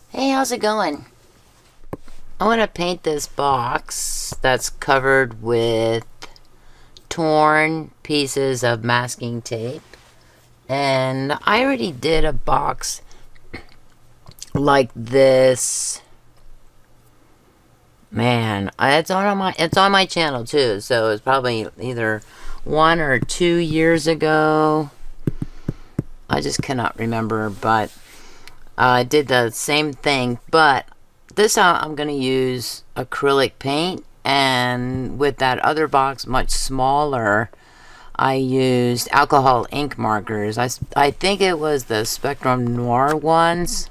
Hey, how's it going? I want to paint this box that's covered with torn pieces of masking tape. And I already did a box like this. Man, it's on my channel too, so it's probably either 1 or 2 years ago. I just cannot remember, but I did the same thing, but this time I'm going to use acrylic paint, and with that other box much smaller, I used alcohol ink markers. I think it was the Spectrum Noir ones,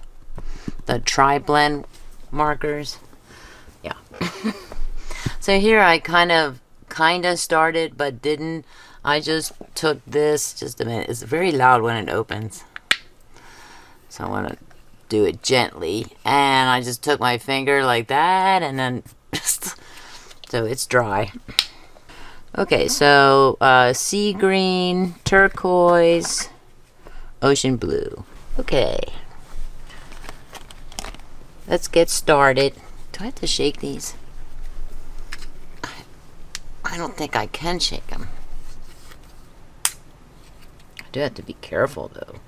the tri-blend markers. Yeah. So here I kind of started, but didn't. I just took this, just a minute, it's very loud when it opens, so I want to do it gently, and I just took my finger like that, and then just so it's dry. Okay, so sea green, turquoise, ocean blue. Okay, let's get started. Do I have to shake these? I don't think I can shake them. I do have to be careful though.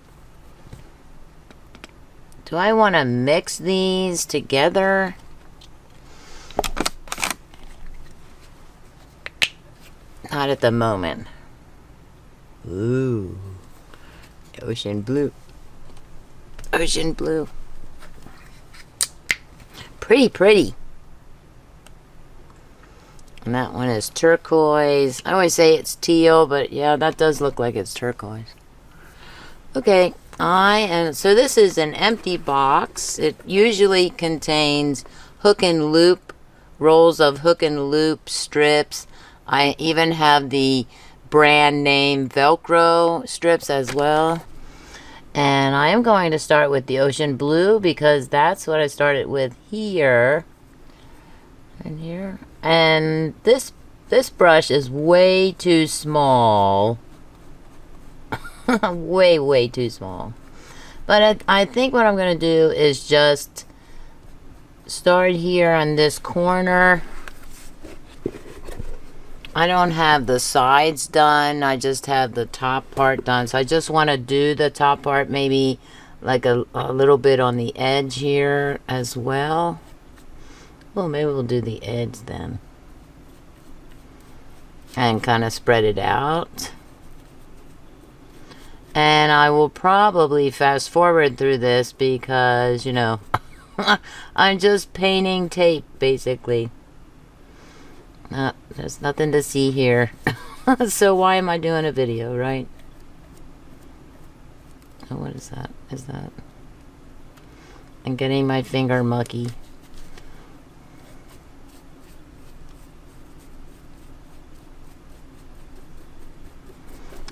Do I want to mix these together? Not at the moment. Ooh. Ocean blue. Ocean blue. Pretty, pretty. And that one is turquoise. I always say it's teal, but yeah, that does look like it's turquoise. Okay. So this is an empty box. It usually contains hook and loop, rolls of hook and loop strips. I even have the brand name Velcro strips as well. And I am going to start with the ocean blue because that's what I started with here. And here. And this brush is way too small. way too small, but I think what I'm gonna do is just start here on this corner. I don't have the sides done, I just have the top part done, so I just want to do the top part, maybe like a little bit on the edge here as well. Well, maybe we'll do the edge then and kind of spread it out. And I will probably fast forward through this because, you know, I'm just painting tape, basically. There's nothing to see here. So why am I doing a video, right? Oh, what is that? Is that? I'm getting my finger mucky.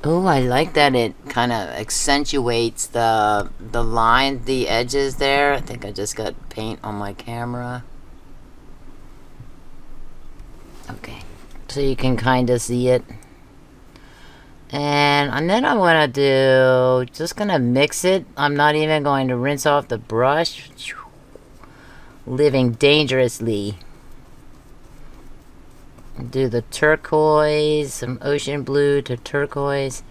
Oh, I like that it kind of accentuates the line, the edges there. I think I just got paint on my camera. Okay, so you can kind of see it. And then I want to do, just going to mix it. I'm not even going to rinse off the brush. Living dangerously. Do the turquoise, some ocean blue to turquoise,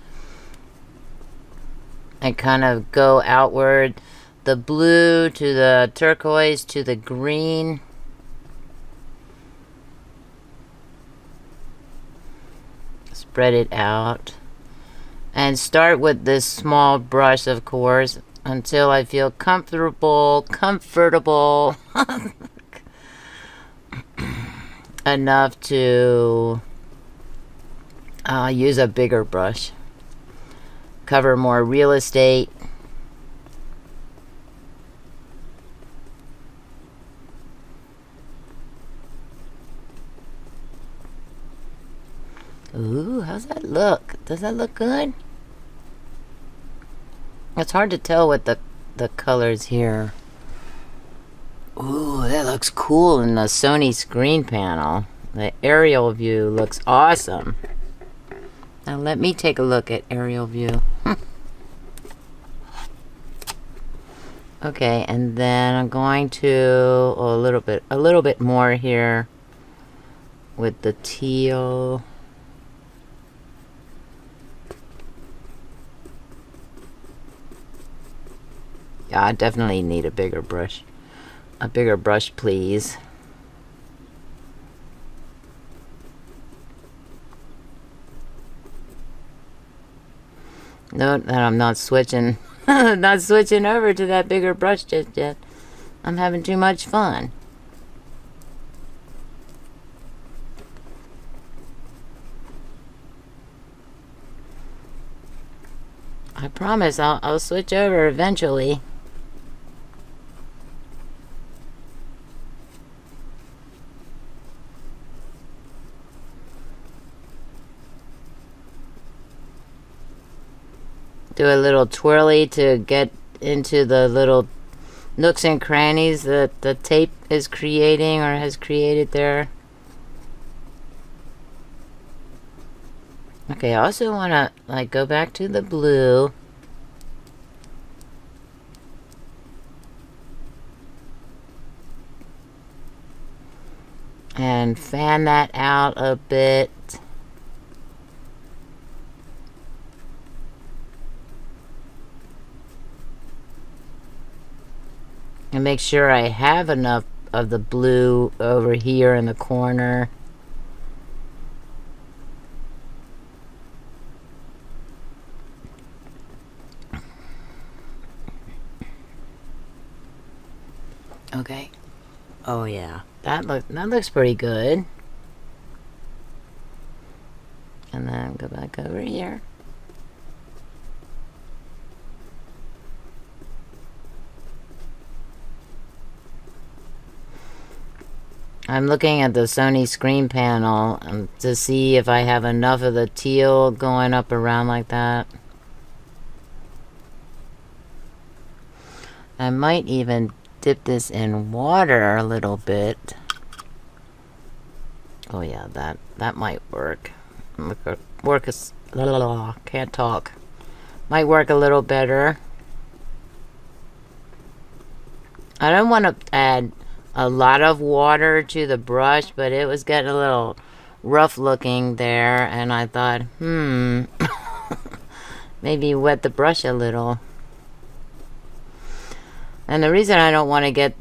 and kind of go outward. The blue to the turquoise to the green. Spread it out. And start with this small brush, of course, until I feel comfortable enough to use a bigger brush. Cover more real estate. Ooh, how's that look? Does that look good? It's hard to tell with the colors here. Ooh, that looks cool in the Sony screen panel. The aerial view looks awesome. Now let me take a look at aerial view. Okay, and then I'm going to a little bit more here with the teal. Yeah, I definitely need a bigger brush. A bigger brush, please. Note that I'm not switching not switching over to that bigger brush just yet. I'm having too much fun. I promise I'll switch over eventually. Do a little twirly to get into the little nooks and crannies that the tape is creating or has created there. Okay, I also want to like go back to the blue. And fan that out a bit. And make sure I have enough of the blue over here in the corner. Okay. Oh yeah, that looks pretty good. And then go back over here. I'm looking at the Sony screen panel to see if I have enough of the teal going up around like that. I might even dip this in water a little bit. Oh yeah, that might work. Can't talk. Might work a little better. I don't want to add a lot of water to the brush, but it was getting a little rough looking there, and I thought, maybe wet the brush a little. And the reason I don't want to get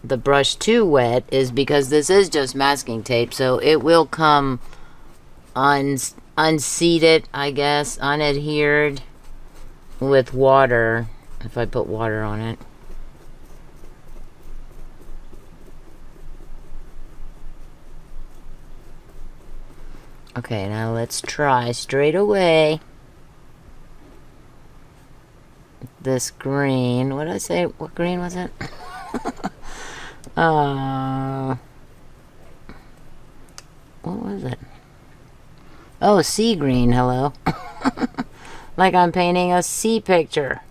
the brush too wet is because this is just masking tape, so it will come unseated, I guess, unadhered with water if I put water on it. Okay, now let's try straight away this green. What did I say? What green was it? What was it? Oh, sea green, hello. Like I'm painting a sea picture.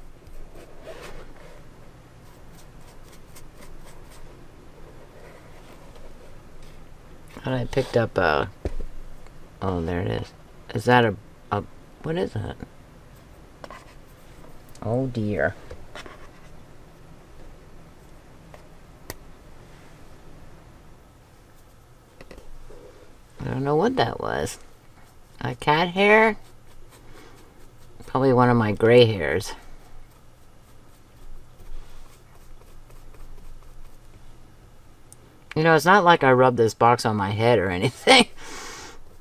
And I picked up a... Oh, there it is. Is that a... What is that? Oh, dear. I don't know what that was. A cat hair? Probably one of my gray hairs. You know, it's not like I rubbed this box on my head or anything.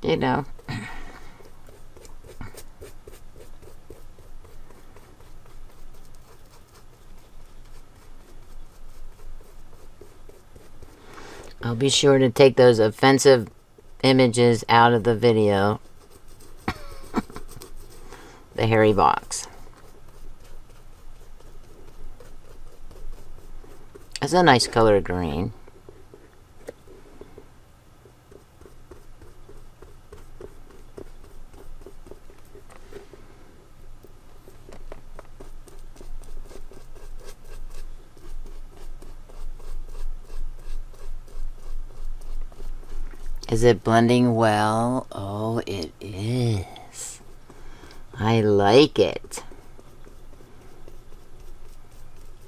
You know. I'll be sure to take those offensive images out of the video. The hairy box. It's a nice color green. Is it blending well? Oh, it is. I like it.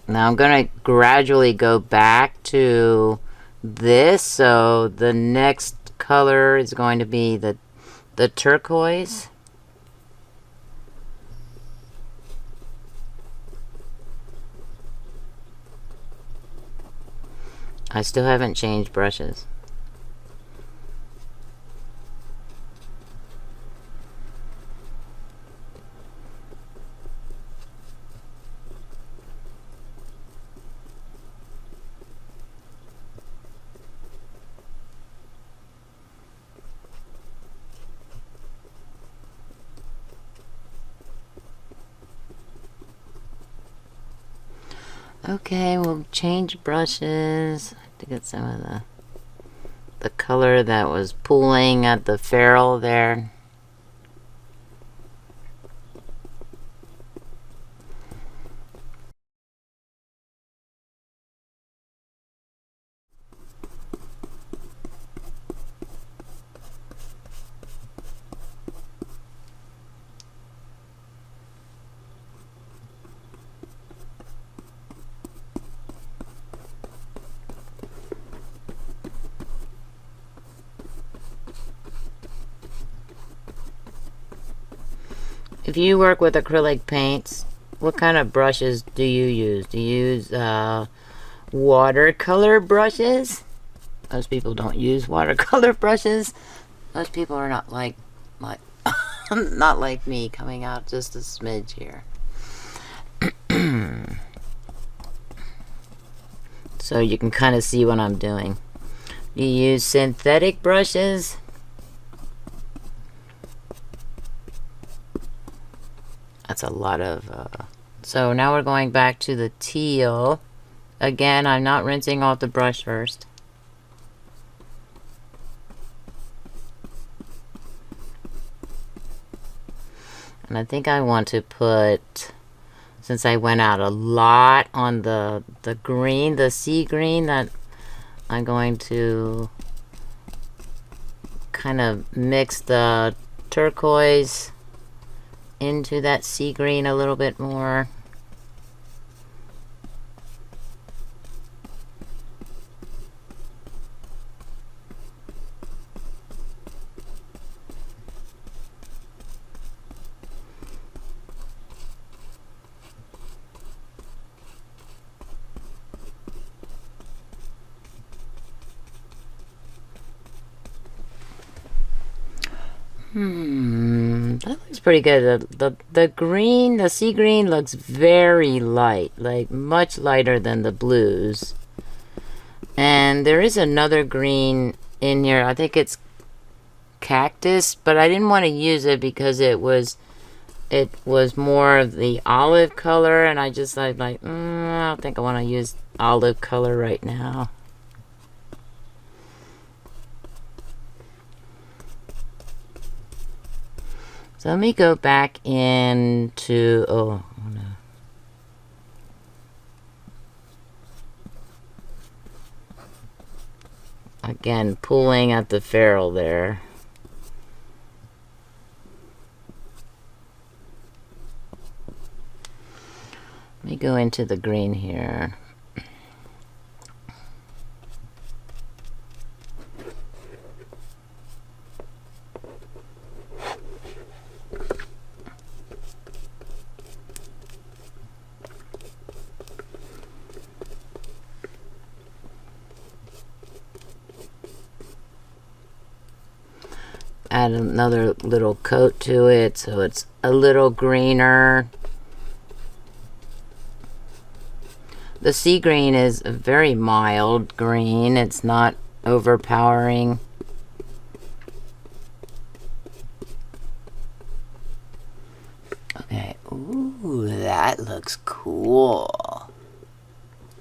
Now I'm going to gradually go back to this. So the next color is going to be the turquoise. I still haven't changed brushes. Okay, we'll change brushes to get some of the color that was pooling at the ferrule there. If you work with acrylic paints, what kind of brushes do you use? Do you use watercolor brushes? Most people don't use watercolor brushes. Most people are not like not like me, coming out just a smidge here. So you can kind of see what I'm doing. You use synthetic brushes. That's a lot of... So now we're going back to the teal. Again, I'm not rinsing off the brush first. And I think I want to put, since I went out a lot on the green, the sea green, that I'm going to kind of mix the turquoise into that sea green a little bit more. That looks pretty good. The green, the sea green looks very light, like much lighter than the blues. And there is another green in here. I think it's cactus, but I didn't want to use it because it was more of the olive color, and I just like I don't think I want to use olive color right now. So let me go back into, oh no. Again, pulling at the ferrule there. Let me go into the green here. Add another little coat to it so it's a little greener. The sea green is a very mild green. It's not overpowering. Okay. Ooh, that looks cool.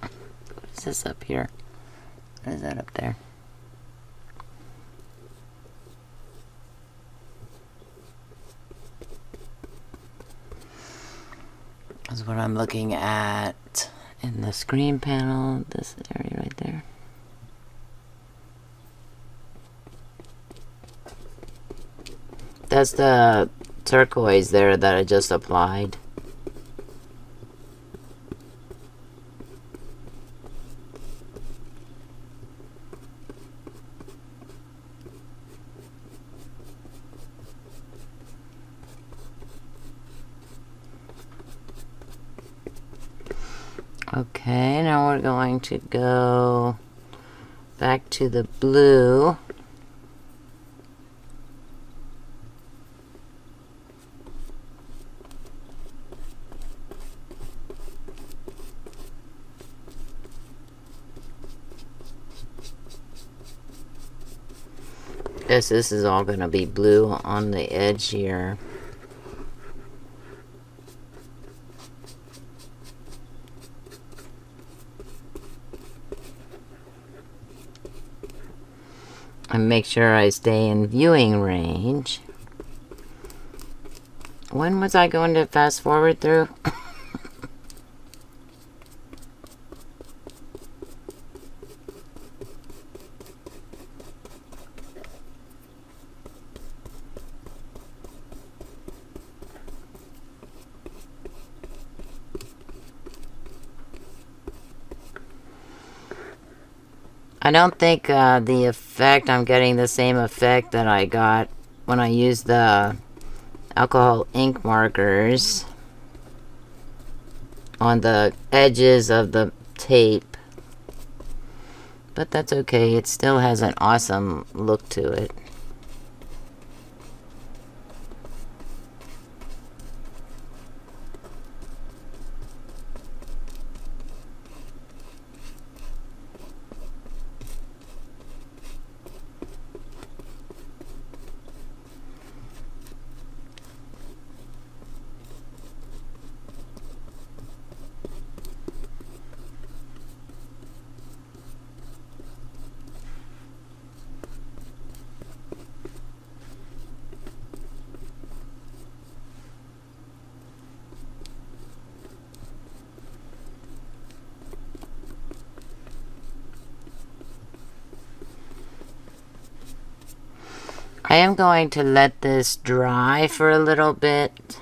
What is this up here? What is that up there? That's what I'm looking at in the screen panel, this area right there. That's the turquoise there that I just applied. Okay, now we're going to go back to the blue. Guess this is all going to be blue on the edge here. And make sure I stay in viewing range. When was I going to fast forward through? I don't think the effect, I'm getting the same effect that I got when I used the alcohol ink markers on the edges of the tape. But that's okay, it still has an awesome look to it. I am going to let this dry for a little bit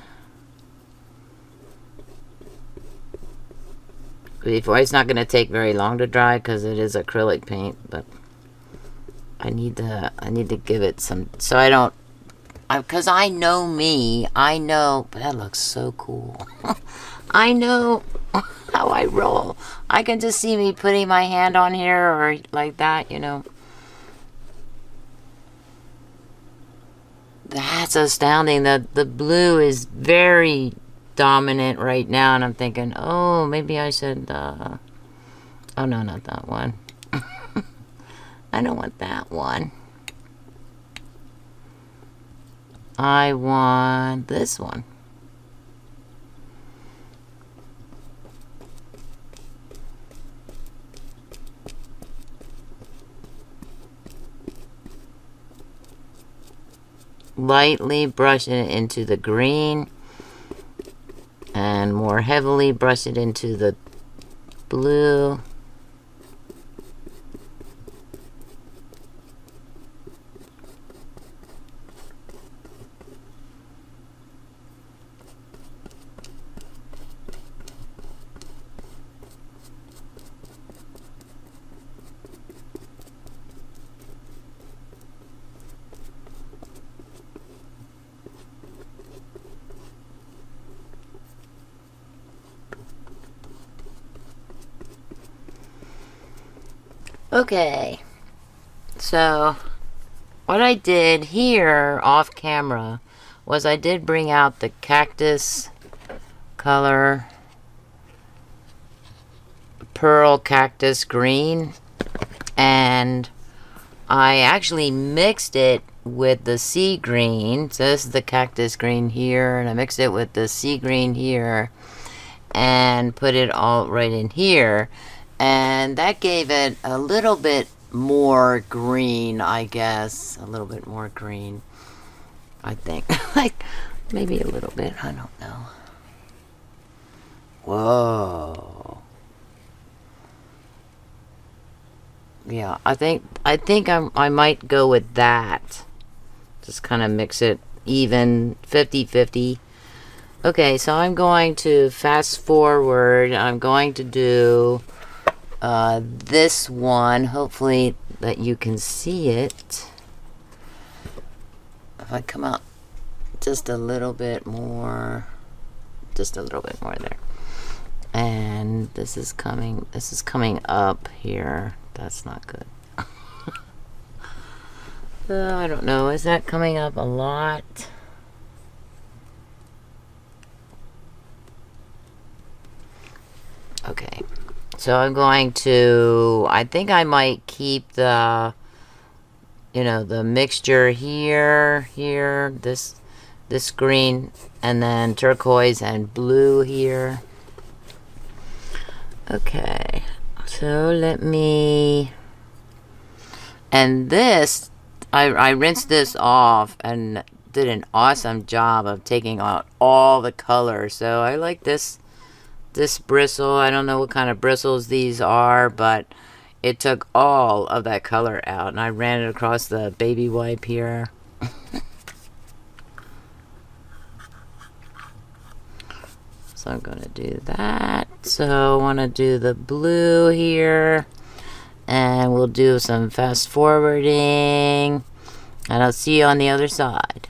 before. It's not going to take very long to dry because it is acrylic paint, but I need to give it some, so I don't, because I know me, I know, but that looks so cool. I know how I roll. I can just see me putting my hand on here or like that, you know. That's astounding. The blue is very dominant right now, and I'm thinking, oh, maybe I should, oh no, not that one. I don't want that one. I want this one. Lightly brush it into the green and more heavily brush it into the blue. Okay, so what I did here off camera was I did bring out the cactus color, pearl cactus green, and I actually mixed it with the sea green. So this is the cactus green here, and I mixed it with the sea green here and put it all right in here. And that gave it a little bit more green, I guess. A little bit more green, I think. Like, maybe a little bit, I don't know. Whoa. Yeah, I think I might go with that. Just kind of mix it even 50-50. Okay, so I'm going to fast forward. I'm going to do this one. Hopefully that you can see it. If I come out just a little bit more, there. And this is coming up here. That's not good. I don't know. Is that coming up a lot? Okay. So I'm going to, I think I might keep the, the mixture here, this green, and then turquoise and blue here. Okay. So let me, and this, I rinsed this off and did an awesome job of taking out all the color. So I like this bristle. I don't know what kind of bristles these are, but it took all of that color out, and I ran it across the baby wipe here. So I'm going to do that. So I want to do the blue here, and we'll do some fast forwarding, and I'll see you on the other side.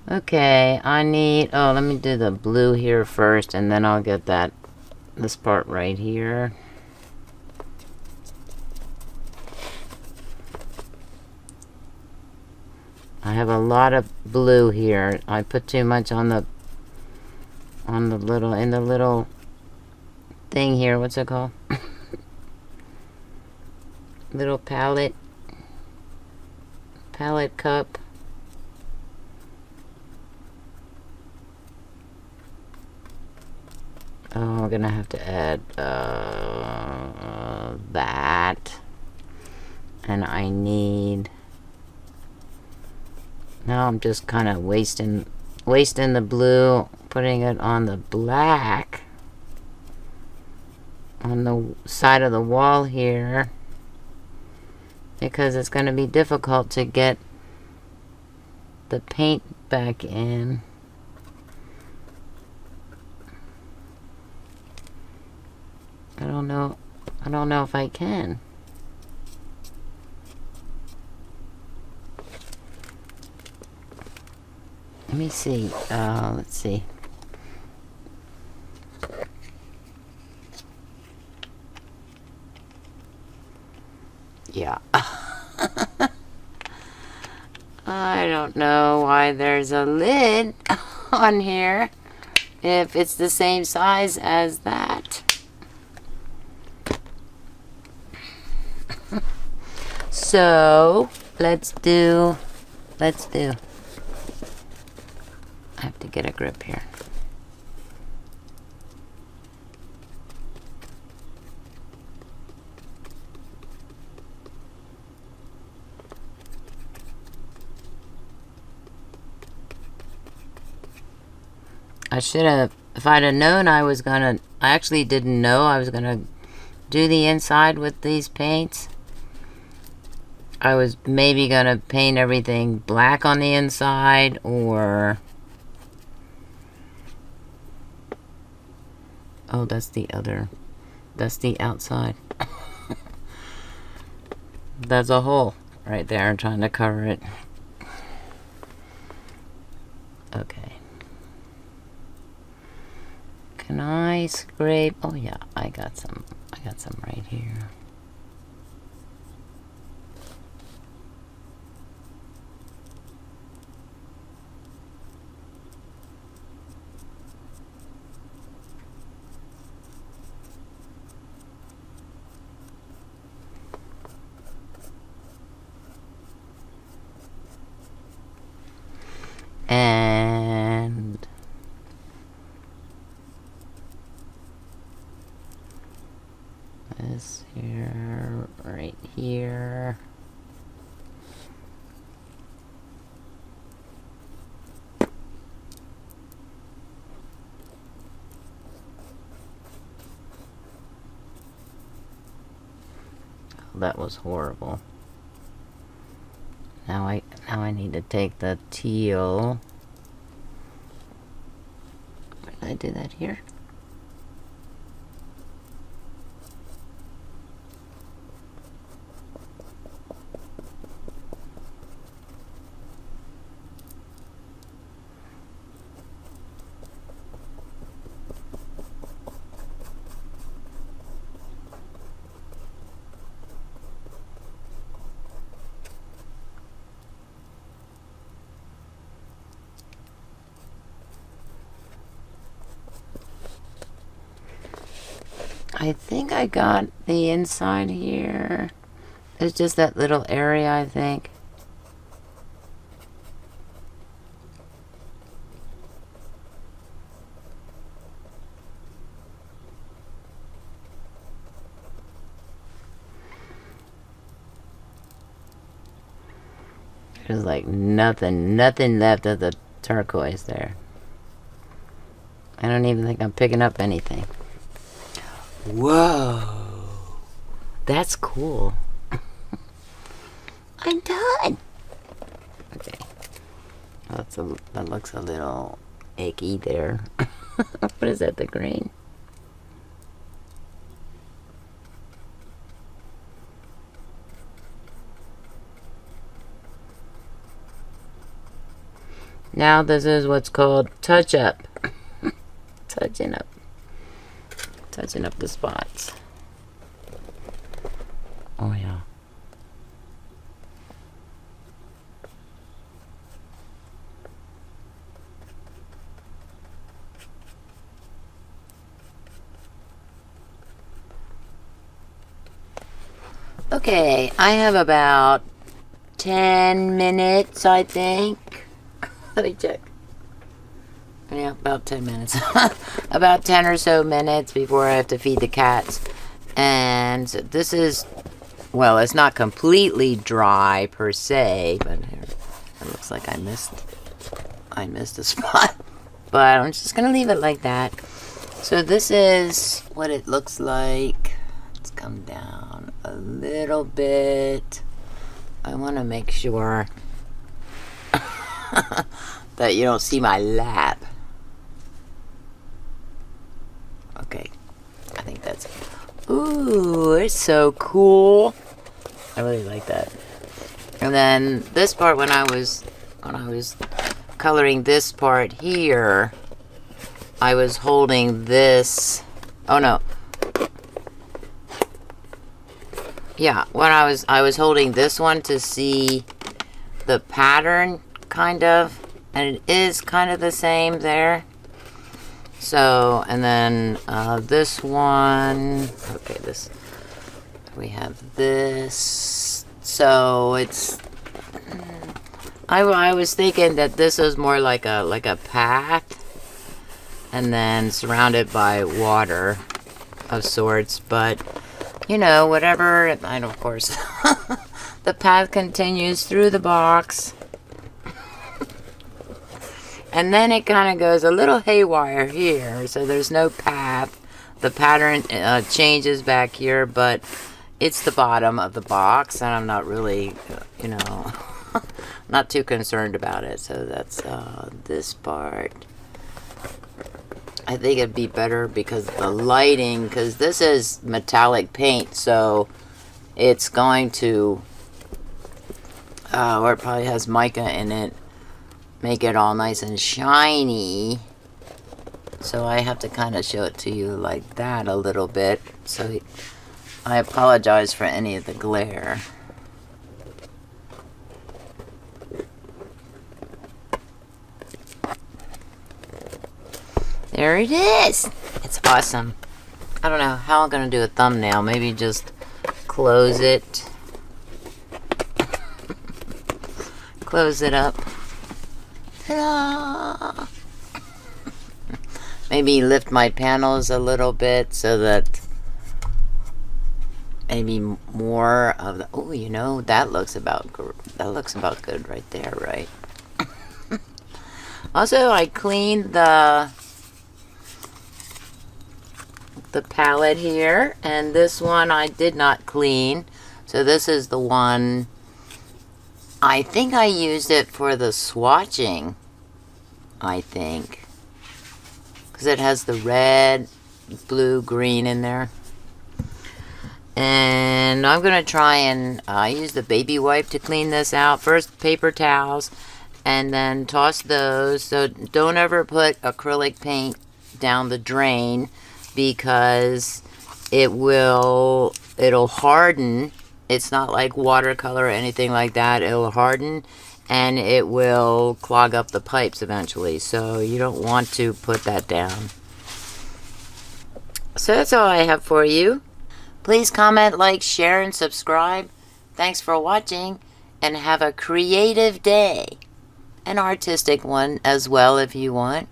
Okay, I need, oh, let me do the blue here first, and then I'll get this part right here. I have a lot of blue here. I put too much on the little thing here. What's it called? Little palette cup. Oh, I'm gonna have to add that, and I need. Now I'm just kind of wasting the blue, putting it on the black on the side of the wall here, because it's going to be difficult to get the paint back in. I don't know if I can. Let me see. Let's see. Yeah. I don't know why there's a lid on here if it's the same size as that. So, let's do. I have to get a grip here. I should have, if I'd have known I actually didn't know I was gonna do the inside with these paints. I was maybe gonna paint everything black on the inside, or... Oh, that's the outside. That's a hole right there. I'm trying to cover it. Okay. Can I scrape? Oh yeah, I got some right here. And this here, right here. Oh, that was horrible. Now I need to take the teal. Where did I do that here? I think I got the inside here. It's just that little area, I think. There's like nothing left of the turquoise there. I don't even think I'm picking up anything. Whoa, that's cool. I'm done. Okay, that looks a little achy there. What is that? The grain? Now this is what's called touch up. Touching up the spots. Oh yeah. Okay, I have about 10 minutes, I think. Let me check. Yeah, about 10 minutes. About 10 or so minutes before I have to feed the cats. And this is, well, it's not completely dry per se, but here, it looks like I missed a spot. But I'm just gonna leave it like that. So this is what it looks like. Let's come down a little bit. I want to make sure that you don't see my lap. Okay, I think that's it. Ooh, it's so cool. I really like that. And then this part, when I was coloring this part here, I was holding this. Oh no. Yeah, when I was holding this one to see the pattern, kind of, and it is kind of the same there. So, and then this one, okay, this, we have this, so it's, I was thinking that this is more like a path, and then surrounded by water of sorts, but, you know, whatever, and of course, the path continues through the box. And then it kind of goes a little haywire here, so there's no path. The pattern changes back here, but it's the bottom of the box, and I'm not really, you know, not too concerned about it. So that's this part. I think it'd be better because of the lighting, because this is metallic paint, so it's going to, or it probably has mica in it, make it all nice and shiny. So I have to kind of show it to you like that a little bit. So I apologize for any of the glare. There it is. It's awesome. I don't know how I'm going to do a thumbnail. Maybe just close it. Close it up. Ta-da! Maybe lift my panels a little bit so that maybe more of the, oh, you know, that looks about good right there, right? Also, I cleaned the palette here, and this one I did not clean. So this is the one, I think I used it for the swatching, I think. Because it has the red, blue, green in there. And I'm going to try and use the baby wipe to clean this out. First, paper towels, and then toss those. So don't ever put acrylic paint down the drain, because it'll harden. It's not like watercolor or anything like that. It'll harden, and it will clog up the pipes eventually. So you don't want to put that down. So that's all I have for you. Please comment, like, share, and subscribe. Thanks for watching, and have a creative day. An artistic one as well if you want.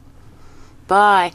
Bye.